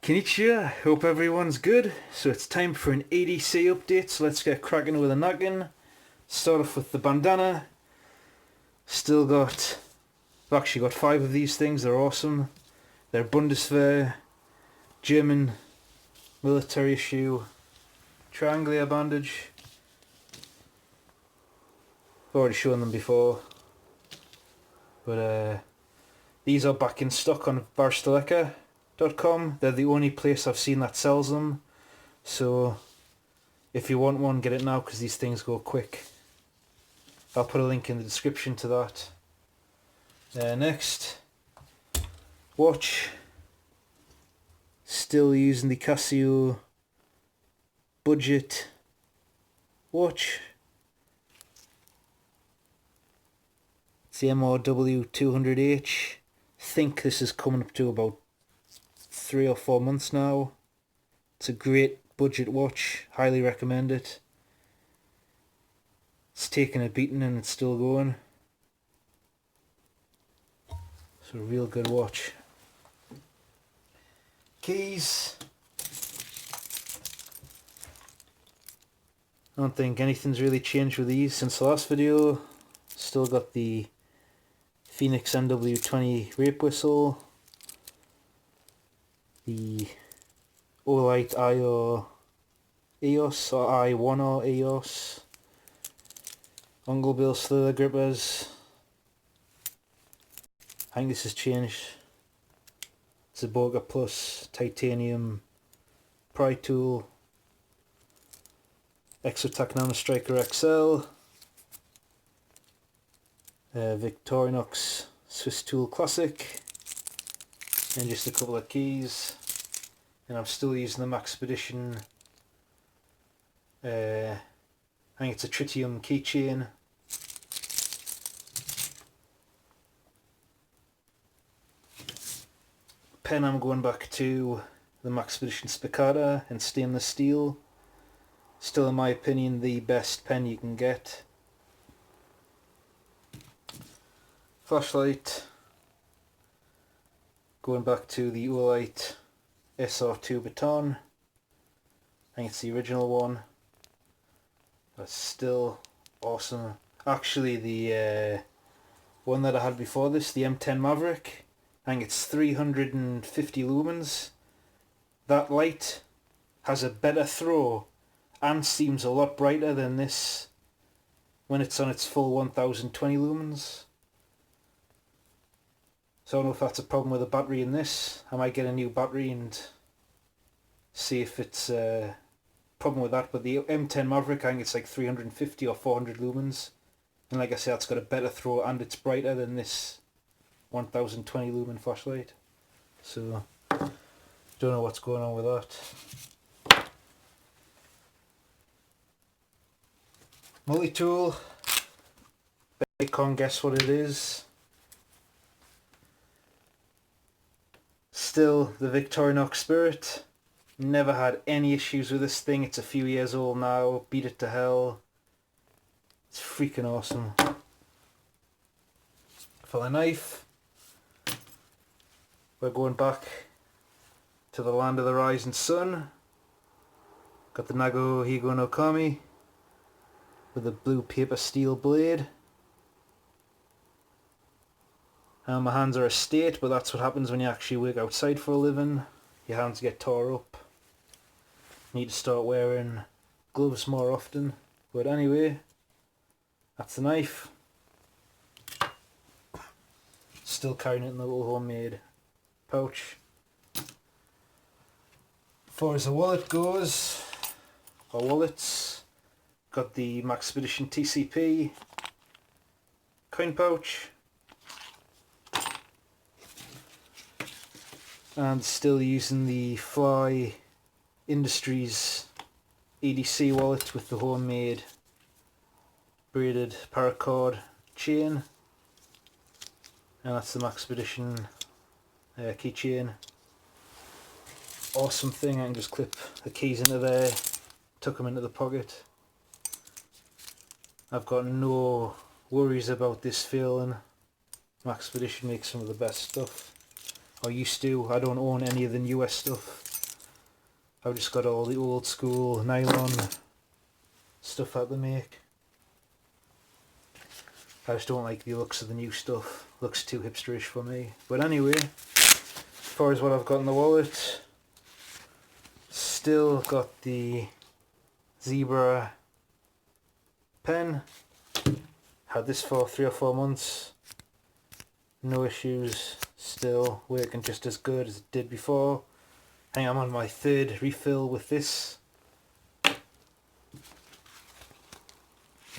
Konnichiwa, hope everyone's good. So it's time for an ADC update, so let's get cracking with a noggin. Start off with the bandana. I've actually got 5 of these things, they're awesome. They're Bundeswehr, German military issue, triangular bandage. I've already shown them before. But these are back in stock on barsteleka.com. They're the only place I've seen that sells them. So if you want one, get it now because these things go quick. I'll put a link in the description to that. Next, watch. Still using the Casio budget watch. It's the MRW 200H. I think this is coming up to about 3 or 4 months now. It's a great budget watch, highly recommend it. It's taken a beating and it's still going. It's a real good watch. Keys. I don't think anything's really changed with these since the last video. Still got the Phoenix NW20 rape whistle, the Olight IR EOS or I1R EOS, Bill Slither grippers. I think this has changed. It's a Boga Plus titanium pry tool, Exotac Nano Striker XL, Victorinox Swiss Tool Classic, and just a couple of keys. And I'm still using the Maxpedition, I think it's a tritium keychain. Pen, I'm going back to the Maxpedition Spicata in stainless steel. Still in my opinion the best pen you can get. Flashlight, going back to the Olight SR2 baton. I think it's the original one. That's still awesome. Actually the one that I had before this, the M10 Maverick, I think it's 350 lumens. That light has a better throw and seems a lot brighter than this when it's on its full 1020 lumens. So I don't know if that's a problem with the battery in this. I might get a new battery and see if it's a problem with that. But the M10 Maverick, I think it's like 350 or 400 lumens. And like I said, it's got a better throw and it's brighter than this 1020 lumen flashlight. So don't know what's going on with that. Multi-tool. Bet you can't guess what it is. Still the Victorinox Spirit. Never had any issues with this thing. It's a few years old now. Beat it to hell. It's freaking awesome. For the knife, we're going back to the land of the rising sun. Got the Nagao Higonokami with a blue paper steel blade. My hands are a state, but that's what happens when you actually work outside for a living. Your hands get tore up. Need to start wearing gloves more often. But anyway, that's the knife. Still carrying it in the little homemade pouch. As far as the wallet goes, or wallets, got the Maxpedition TCP coin pouch. And still using the Flyye Industries EDC wallet with the homemade braided paracord chain. And that's the Maxpedition keychain. Awesome thing, I can just clip the keys into there, tuck them into the pocket. I've got no worries about this failing. Maxpedition makes some of the best stuff. Or used to. I don't own any of the newest stuff. I've just got all the old school nylon stuff that they make. I just don't like the looks of the new stuff. Looks too hipsterish for me. But anyway, as far as what I've got in the wallet, still got the zebra pen. Had this for 3 or 4 months. No issues. Still working just as good as it did before. I think I'm on my 3rd refill with this.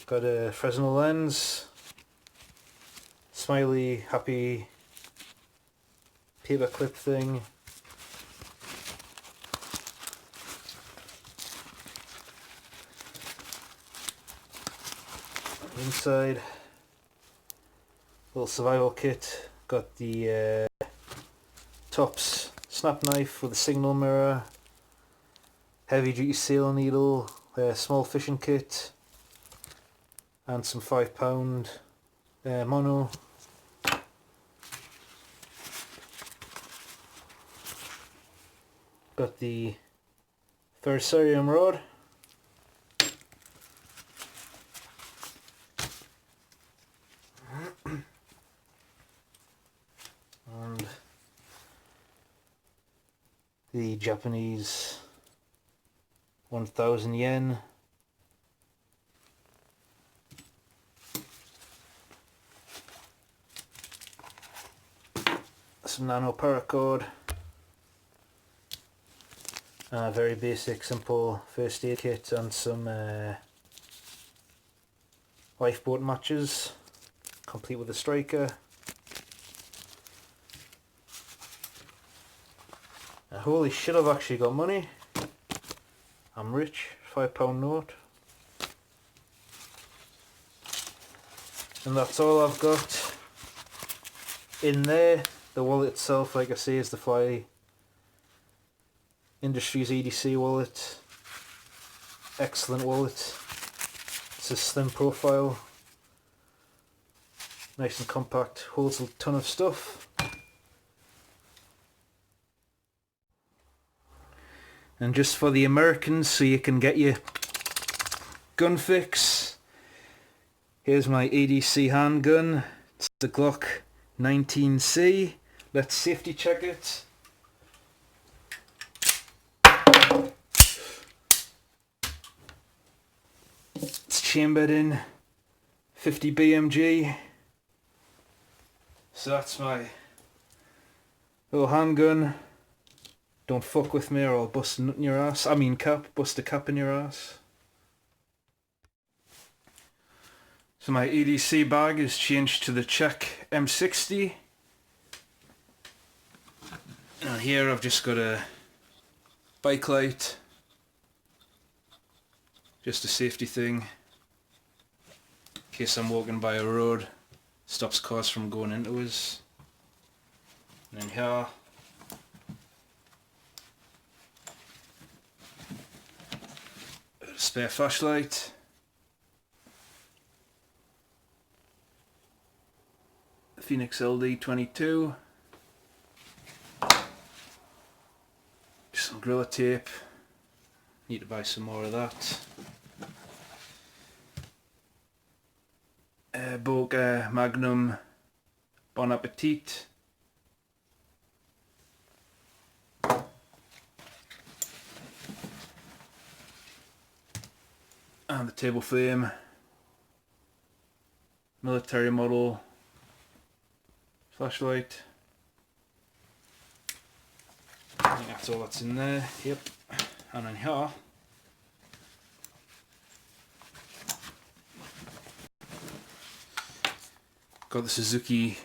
Got a Fresnel lens. Smiley, happy paper clip thing. Inside, little survival kit. Got the Tops snap knife with a signal mirror, heavy duty sail needle, small fishing kit, and some £5 mono. Got the ferrocerium rod. And the Japanese 1,000 yen. Some nano paracord. A very basic, simple first aid kit and some lifeboat matches, complete with a striker. Holy shit, I've actually got money. I'm rich. £5 note. And that's all I've got in there. The wallet itself, like I say, is the Flyye Industries EDC wallet. Excellent wallet. It's a slim profile. Nice and compact. Holds a ton of stuff. And just for the Americans, so you can get your gun fix, here's my EDC handgun. It's the Glock 19C. Let's safety check it. It's chambered in 50 BMG. So that's my little handgun. Don't fuck with me or I'll bust a nut in your ass. I mean bust a cap in your ass. So my EDC bag is changed to the Czech M60. And here I've just got a bike light. Just a safety thing. In case I'm walking by a road. Stops cars from going into us. And then here, a spare flashlight. Phoenix LD22. Some Gorilla tape. Need to buy some more of that. Boca Magnum Bon Appetit. And the table flame. Military model flashlight. I think that's all that's in there. Yep. And then here, got the Suzuki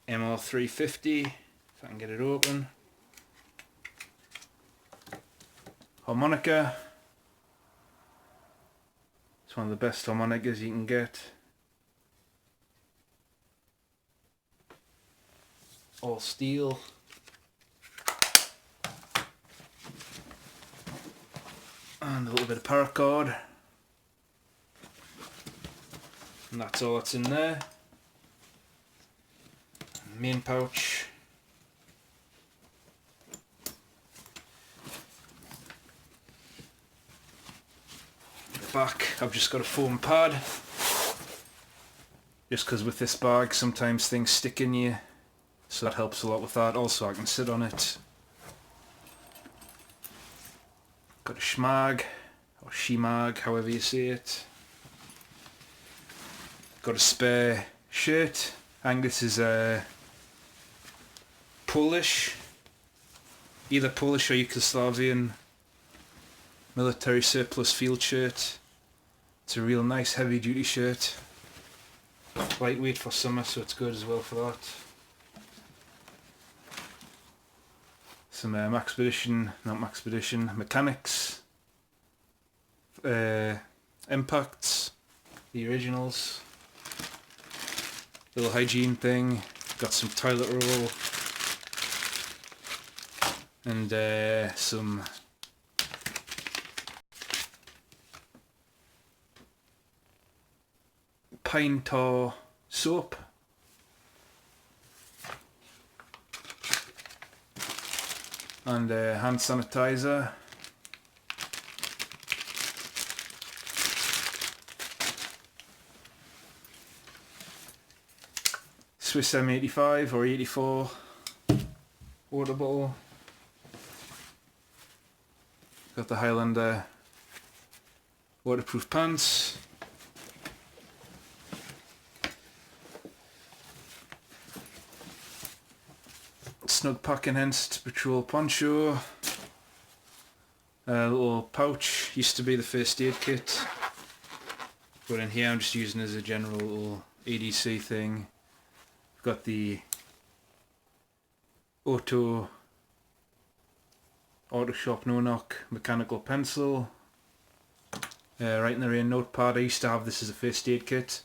MR350, if I can get it open. Harmonica. It's one of the best harmonicas you can get. All steel. And a little bit of paracord. And that's all that's in there. Main pouch. back I've just got a foam pad, just because with this bag sometimes things stick in you, so that helps a lot with that. Also I can sit on it. Got a shmag, or shemag, however you say it. Got a spare shirt. I think this is Polish, either Polish or Yugoslavian military surplus field shirt. It's a real nice heavy duty shirt. Lightweight for summer, so it's good as well for that. Some mechanics, impacts, the originals. Little hygiene thing. Got some toilet roll and some pine tar soap. And hand sanitizer. Swiss M85 or 84 water bottle. Got the Highlander waterproof pants. Snug pack enhanced patrol poncho. A little pouch, used to be the first aid kit, but in here I'm just using it as a general little ADC thing. I've got the auto shop no knock mechanical pencil. Right in the rain notepad. I used to have this as a first aid kit,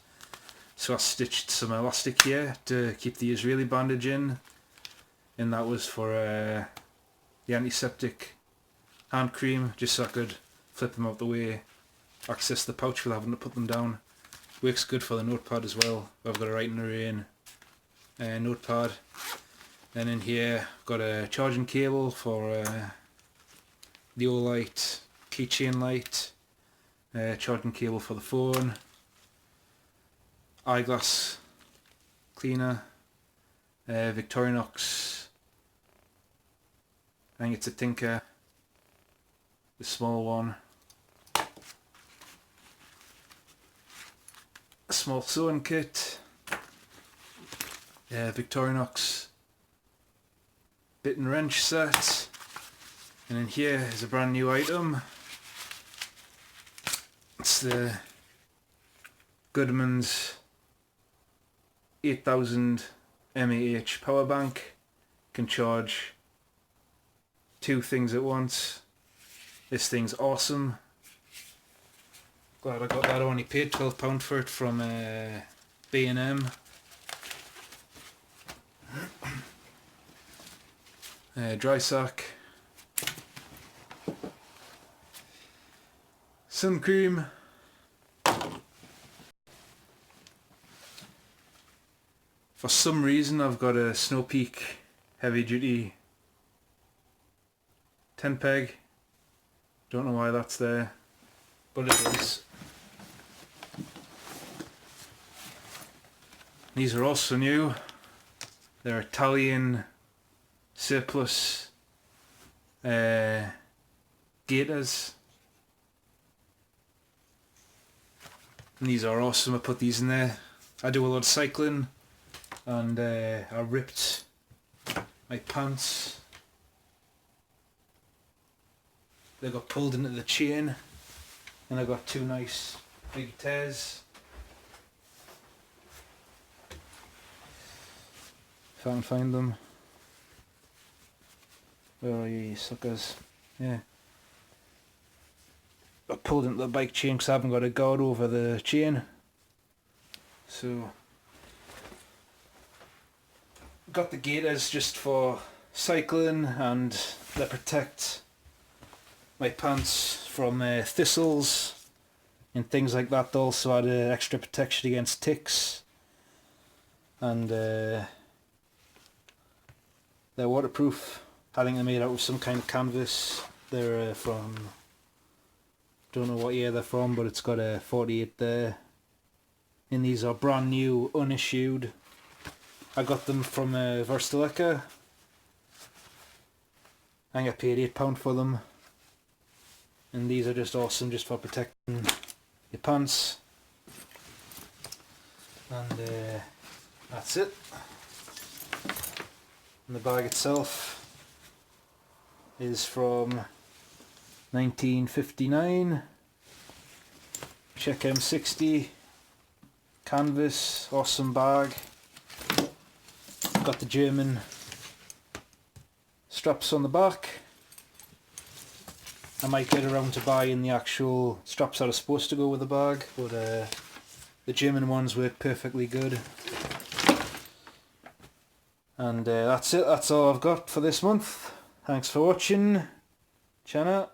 so I stitched some elastic here to keep the Israeli bandage in. And that was for the antiseptic hand cream, just so I could flip them out the way, access the pouch without having to put them down. Works good for the notepad as well. I've got a Right in the Rain notepad. And in here I've got a charging cable for the Olight keychain light, charging cable for the phone, eyeglass cleaner, Victorinox, I think it's a Tinker, the small one, a small sewing kit, Victorinox bit and wrench set, and in here is a brand new item. It's the Goodman's 8000 mAh power bank. Can charge 2 things at once. This thing's awesome. Glad I got that. I only paid £12 for it from B&M. Dry sack, sun cream, for some reason I've got a Snow Peak heavy duty 10 peg, don't know why that's there, but it is. These are also new. They're Italian surplus gaiters. And these are awesome. I put these in there. I do a lot of cycling, and I ripped my pants. They got pulled into the chain, and I got 2 nice big tears. If I can find them. Where are you suckers? Yeah. I pulled into the bike chain because I haven't got a guard over the chain. So, got the gaiters just for cycling, and they protect my pants from thistles and things like that. They also had extra protection against ticks, and they're waterproof. I think they're made out of some kind of canvas. They're from Don't know what year they're from, but it's got a 48 there. And these are brand new, unissued. I got them from Verstalica. I think I paid £8 for them. And these are just awesome, just for protecting your pants. And that's it. And the bag itself is from 1959. Check M60. Canvas, awesome bag. Got the German straps on the back. I might get around to buying the actual straps that are supposed to go with the bag, but the German ones work perfectly good. And that's it, that's all I've got for this month. Thanks for watching. Chana.